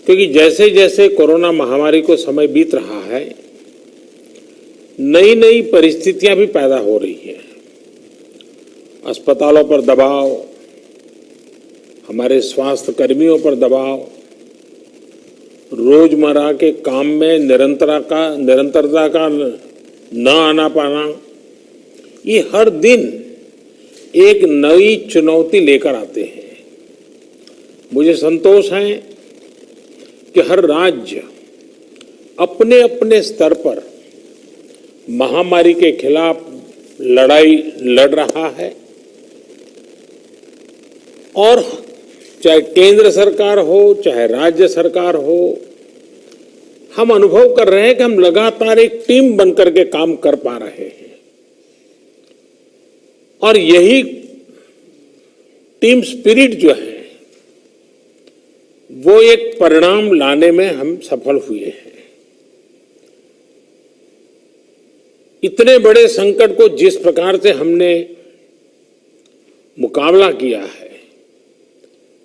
क्योंकि जैसे जैसे कोरोना महामारी को समय बीत रहा है, नई नई परिस्थितियां भी पैदा हो रही हैं। अस्पतालों पर दबाव, हमारे स्वास्थ्य कर्मियों पर दबाव, रोजमर्रा के काम में निरंतरता का न आना पाना, ये हर दिन एक नई चुनौती लेकर आते हैं। मुझे संतोष है कि हर राज्य अपने अपने स्तर पर महामारी के खिलाफ लड़ाई लड़ रहा है और चाहे केंद्र सरकार हो चाहे राज्य सरकार हो, हम अनुभव कर रहे हैं कि हम लगातार एक टीम बनकर के काम कर पा रहे हैं और यही टीम स्पिरिट जो है वो एक परिणाम लाने में हम सफल हुए हैं। इतने बड़े संकट को जिस प्रकार से हमने मुकाबला किया है,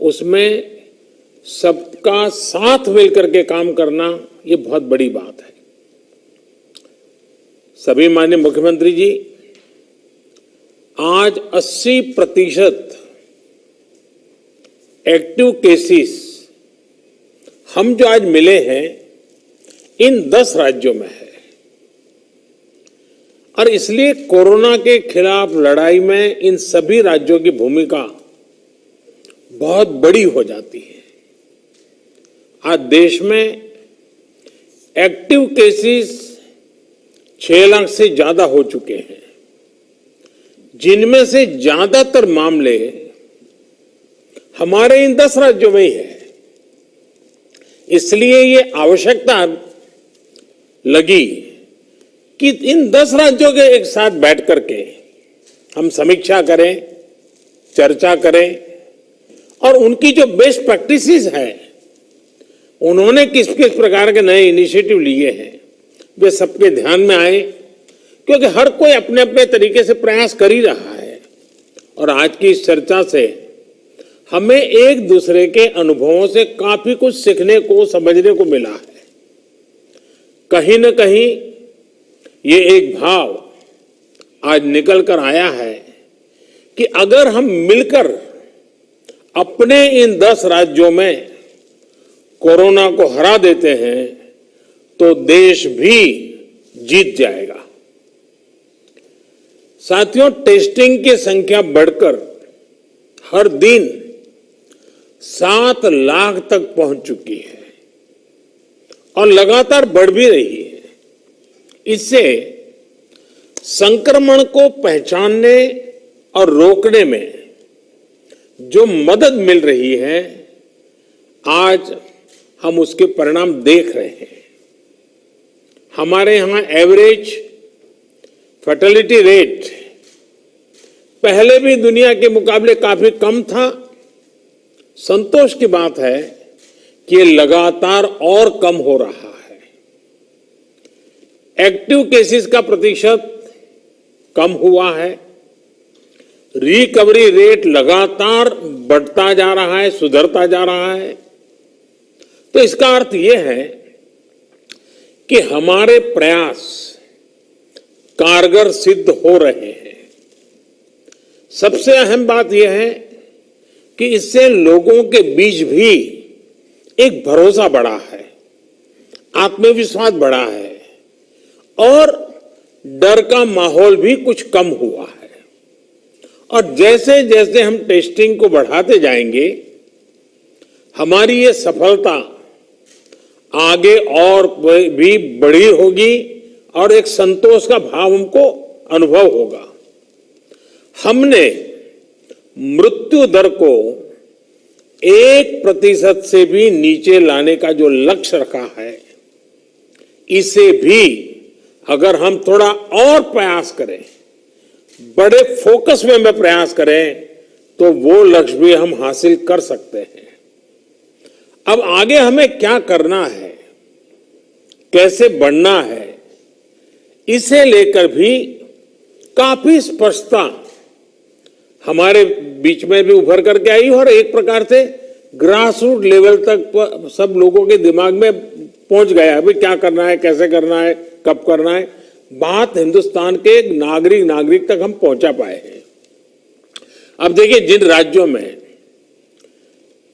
उसमें सबका साथ मिलकर के काम करना ये बहुत बड़ी बात है। सभी माननीय मुख्यमंत्री जी, आज 80% एक्टिव केसेस हम जो आज मिले हैं इन 10 राज्यों में है और इसलिए कोरोना के खिलाफ लड़ाई में इन सभी राज्यों की भूमिका बहुत बड़ी हो जाती है। आज देश में एक्टिव केसेस 6 लाख से ज्यादा हो चुके हैं, जिनमें से ज्यादातर मामले हमारे इन 10 राज्यों में ही है। इसलिए ये आवश्यकता लगी कि इन 10 राज्यों के एक साथ बैठ करके हम समीक्षा करें, चर्चा करें और उनकी जो बेस्ट प्रैक्टिसेस है, उन्होंने किस किस प्रकार के नए इनिशिएटिव लिए हैं, वे सबके ध्यान में आए, क्योंकि हर कोई अपने अपने तरीके से प्रयास कर ही रहा है। और आज की इस चर्चा से हमें एक दूसरे के अनुभवों से काफी कुछ सीखने को, समझने को मिला है। कहीं न कहीं ये एक भाव आज निकल कर आया है कि अगर हम मिलकर अपने इन 10 राज्यों में कोरोना को हरा देते हैं तो देश भी जीत जाएगा। साथियों, टेस्टिंग की संख्या बढ़कर हर दिन 7 लाख तक पहुंच चुकी है और लगातार बढ़ भी रही है। इससे संक्रमण को पहचानने और रोकने में जो मदद मिल रही है, आज हम उसके परिणाम देख रहे हैं। हमारे यहां एवरेज फर्टिलिटी रेट पहले भी दुनिया के मुकाबले काफी कम था। संतोष की बात है कि ये लगातार और कम हो रहा है। एक्टिव केसेस का प्रतिशत कम हुआ है। रिकवरी रेट लगातार बढ़ता जा रहा है, सुधरता जा रहा है। तो इसका अर्थ यह है कि हमारे प्रयास कारगर सिद्ध हो रहे हैं। सबसे अहम बात यह है कि इससे लोगों के बीच भी एक भरोसा बढ़ा है, आत्मविश्वास बढ़ा है और डर का माहौल भी कुछ कम हुआ है। और जैसे जैसे हम टेस्टिंग को बढ़ाते जाएंगे, हमारी ये सफलता आगे और भी बड़ी होगी और एक संतोष का भाव हमको अनुभव होगा। हमने मृत्यु दर को 1% से भी नीचे लाने का जो लक्ष्य रखा है, इसे भी अगर हम थोड़ा और प्रयास करें, बड़े फोकस में प्रयास करें, तो वो लक्ष्य भी हम हासिल कर सकते हैं। अब आगे हमें क्या करना है, कैसे बढ़ना है, इसे लेकर भी काफी स्पष्टता हमारे बीच में भी उभर करके आई और एक प्रकार से ग्रास रूट लेवल तक सब लोगों के दिमाग में पहुंच गया अभी क्या करना है, कैसे करना है, कब करना है। बात हिंदुस्तान के नागरिक तक हम पहुंचा पाए हैं। अब देखिए, जिन राज्यों में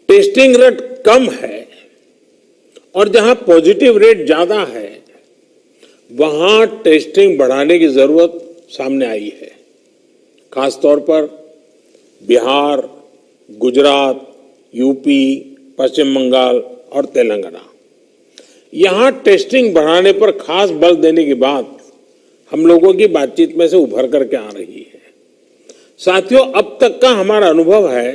टेस्टिंग रेट कम है और जहां पॉजिटिव रेट ज्यादा है, वहां टेस्टिंग बढ़ाने की जरूरत सामने आई है। खासतौर पर बिहार, गुजरात, यूपी, पश्चिम बंगाल और तेलंगाना, यहां टेस्टिंग बढ़ाने पर खास बल देने की बात हम लोगों की बातचीत में से उभर करके आ रही है। साथियों, अब तक का हमारा अनुभव है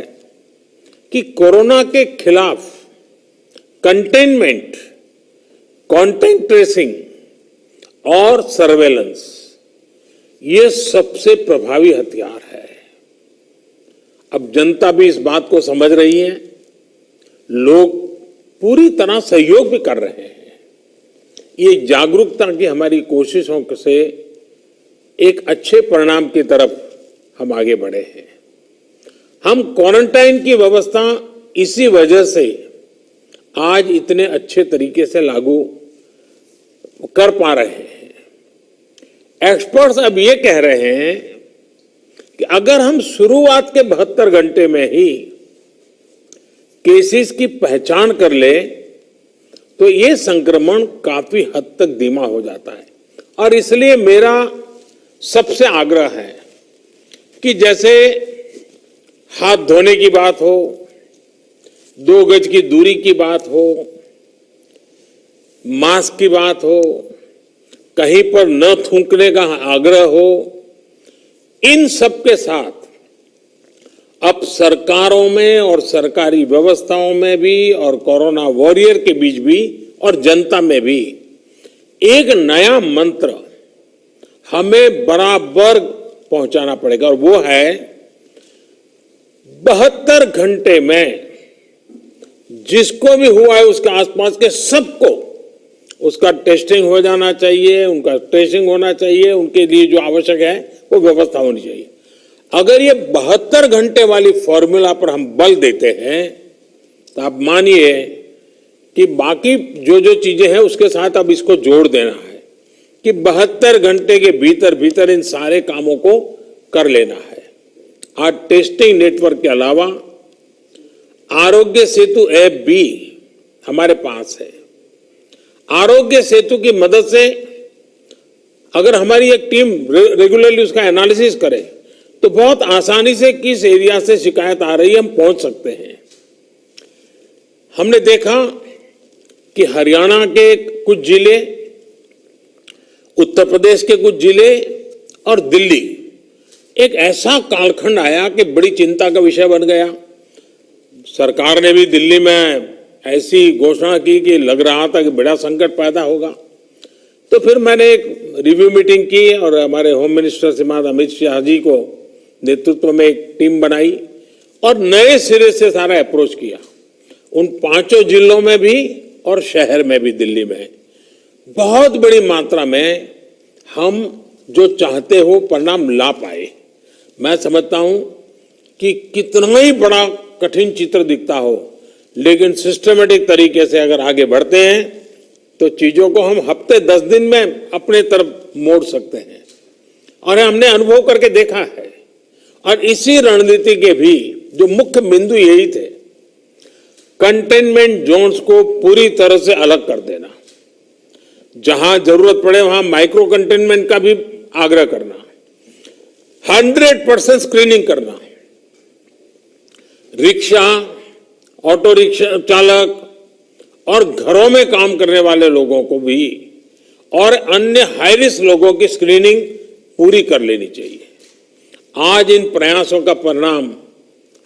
कि कोरोना के खिलाफ कंटेनमेंट, कॉन्टैक्ट ट्रेसिंग और सर्वेलेंस, ये सबसे प्रभावी हथियार है। अब जनता भी इस बात को समझ रही है, लोग पूरी तरह सहयोग भी कर रहे हैं। ये जागरूकता की हमारी कोशिशों से एक अच्छे परिणाम की तरफ हम आगे बढ़े हैं। हम क्वारंटाइन की व्यवस्था इसी वजह से आज इतने अच्छे तरीके से लागू कर पा रहे हैं। एक्सपर्ट्स अब ये कह रहे हैं कि अगर हम शुरुआत के 72 घंटे में ही केसेस की पहचान कर ले तो ये संक्रमण काफी हद तक धीमा हो जाता है। और इसलिए मेरा सबसे आग्रह है कि जैसे हाथ धोने की बात हो, 2 गज की दूरी की बात हो, मास्क की बात हो, कहीं पर न थूकने का आग्रह हो, इन सब के साथ अब सरकारों में और सरकारी व्यवस्थाओं में भी और कोरोना वॉरियर के बीच भी और जनता में भी एक नया मंत्र हमें बराबर पहुंचाना पड़ेगा, और वो है 72 घंटे में जिसको भी हुआ है उसके आसपास के सबको उसका टेस्टिंग हो जाना चाहिए, उनका ट्रेसिंग होना चाहिए, उनके लिए जो आवश्यक है वो व्यवस्था होनी चाहिए। अगर ये 72 घंटे वाली फॉर्मूला पर हम बल देते हैं तो आप मानिए कि बाकी जो जो चीजें हैं उसके साथ अब इसको जोड़ देना है कि 72 घंटे के भीतर भीतर इन सारे कामों को कर लेना है। आज टेस्टिंग नेटवर्क के अलावा आरोग्य सेतु ऐप भी हमारे पास है। आरोग्य सेतु की मदद से अगर हमारी एक टीम रेगुलरली उसका एनालिसिस करे तो बहुत आसानी से किस एरिया से शिकायत आ रही है हम पहुंच सकते हैं। हमने देखा कि हरियाणा के कुछ जिले, उत्तर प्रदेश के कुछ जिले और दिल्ली, एक ऐसा कालखंड आया कि बड़ी चिंता का विषय बन गया। सरकार ने भी दिल्ली में ऐसी घोषणा की कि लग रहा था कि बड़ा संकट पैदा होगा। तो फिर मैंने एक रिव्यू मीटिंग की और हमारे होम मिनिस्टर श्रीमान अमित शाह जी को नेतृत्व में एक टीम बनाई और नए सिरे से सारा अप्रोच किया। उन 5 जिलों में भी और शहर में भी, दिल्ली में बहुत बड़ी मात्रा में हम जो चाहते हो परिणाम ला पाए। मैं समझता हूं कि कितना ही बड़ा कठिन चित्र दिखता हो, लेकिन सिस्टमेटिक तरीके से अगर आगे बढ़ते हैं तो चीजों को हम हफ्ते 10 दिन में अपने तरफ मोड़ सकते हैं। और हमने अनुभव करके देखा है। और इसी रणनीति के भी जो मुख्य बिंदु यही थे, कंटेनमेंट जोन्स को पूरी तरह से अलग कर देना, जहां जरूरत पड़े वहां माइक्रो कंटेनमेंट का भी आग्रह करना, 100% स्क्रीनिंग करना, रिक्शा, ऑटो रिक्शा चालक और घरों में काम करने वाले लोगों को भी और अन्य हाई रिस्क लोगों की स्क्रीनिंग पूरी कर लेनी चाहिए। आज इन प्रयासों का परिणाम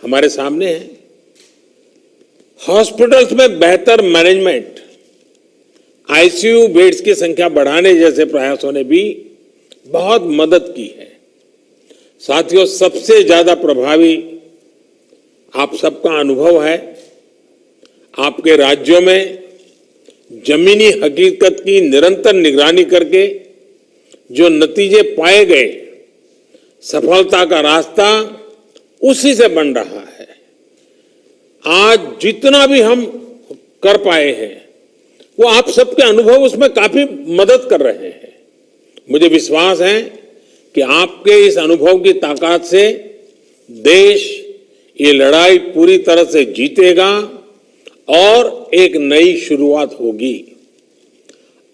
हमारे सामने है। हॉस्पिटल्स में बेहतर मैनेजमेंट, आईसीयू बेड्स की संख्या बढ़ाने जैसे प्रयासों ने भी बहुत मदद की है। साथियों, सबसे ज्यादा प्रभावी आप सबका अनुभव है। आपके राज्यों में जमीनी हकीकत की निरंतर निगरानी करके जो नतीजे पाए गए, सफलता का रास्ता उसी से बन रहा है। आज जितना भी हम कर पाए हैं वो आप सबके अनुभव उसमें काफी मदद कर रहे हैं। मुझे विश्वास है कि आपके इस अनुभव की ताकत से देश ये लड़ाई पूरी तरह से जीतेगा और एक नई शुरुआत होगी।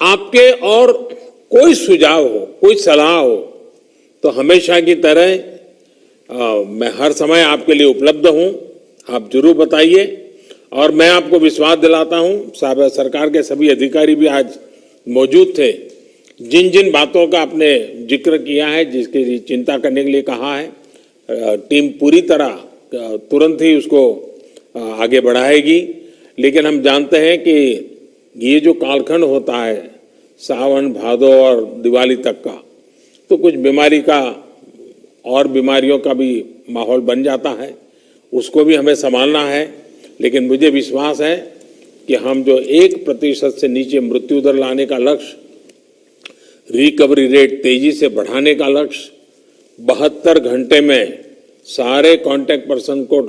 आपके और कोई सुझाव हो, कोई सलाह हो तो हमेशा की तरह मैं हर समय आपके लिए उपलब्ध हूं। आप जरूर बताइए और मैं आपको विश्वास दिलाता हूं, सरकार के सभी अधिकारी भी आज मौजूद थे। जिन जिन बातों का आपने जिक्र किया है, जिसकी चिंता करने के लिए कहा है, टीम पूरी तरह तुरंत ही उसको आगे बढ़ाएगी। लेकिन हम जानते हैं कि ये जो कालखंड होता है सावन भादो और दिवाली तक का, तो कुछ बीमारी का और बीमारियों का भी माहौल बन जाता है, उसको भी हमें संभालना है। लेकिन मुझे विश्वास है कि हम जो 1% से नीचे मृत्यु दर लाने का लक्ष्य, रिकवरी रेट तेजी से बढ़ाने का लक्ष्य, 72 घंटे में सारे कांटेक्ट पर्सन को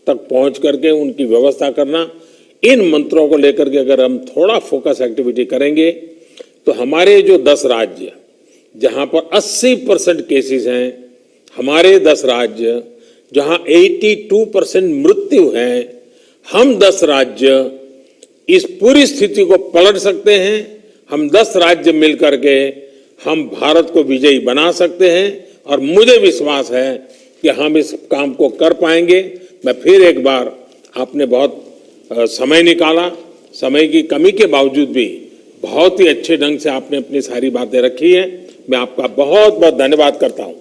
तक पहुंच करके उनकी व्यवस्था करना, इन मंत्रों को लेकर के अगर हम थोड़ा फोकस एक्टिविटी करेंगे तो हमारे जो 10 राज्य जहां पर 80% केसेस हैं, हमारे 10 राज्य जहां 82% मृत्यु है, हम 10 राज्य इस पूरी स्थिति को पलट सकते हैं। हम 10 राज्य मिलकर के हम भारत को विजयी बना सकते हैं और मुझे विश्वास है कि हम इस काम को कर पाएंगे। मैं फिर एक बार, आपने बहुत समय निकाला, समय की कमी के बावजूद भी बहुत ही अच्छे ढंग से आपने अपनी सारी बातें रखी हैं। मैं आपका बहुत बहुत धन्यवाद करता हूं।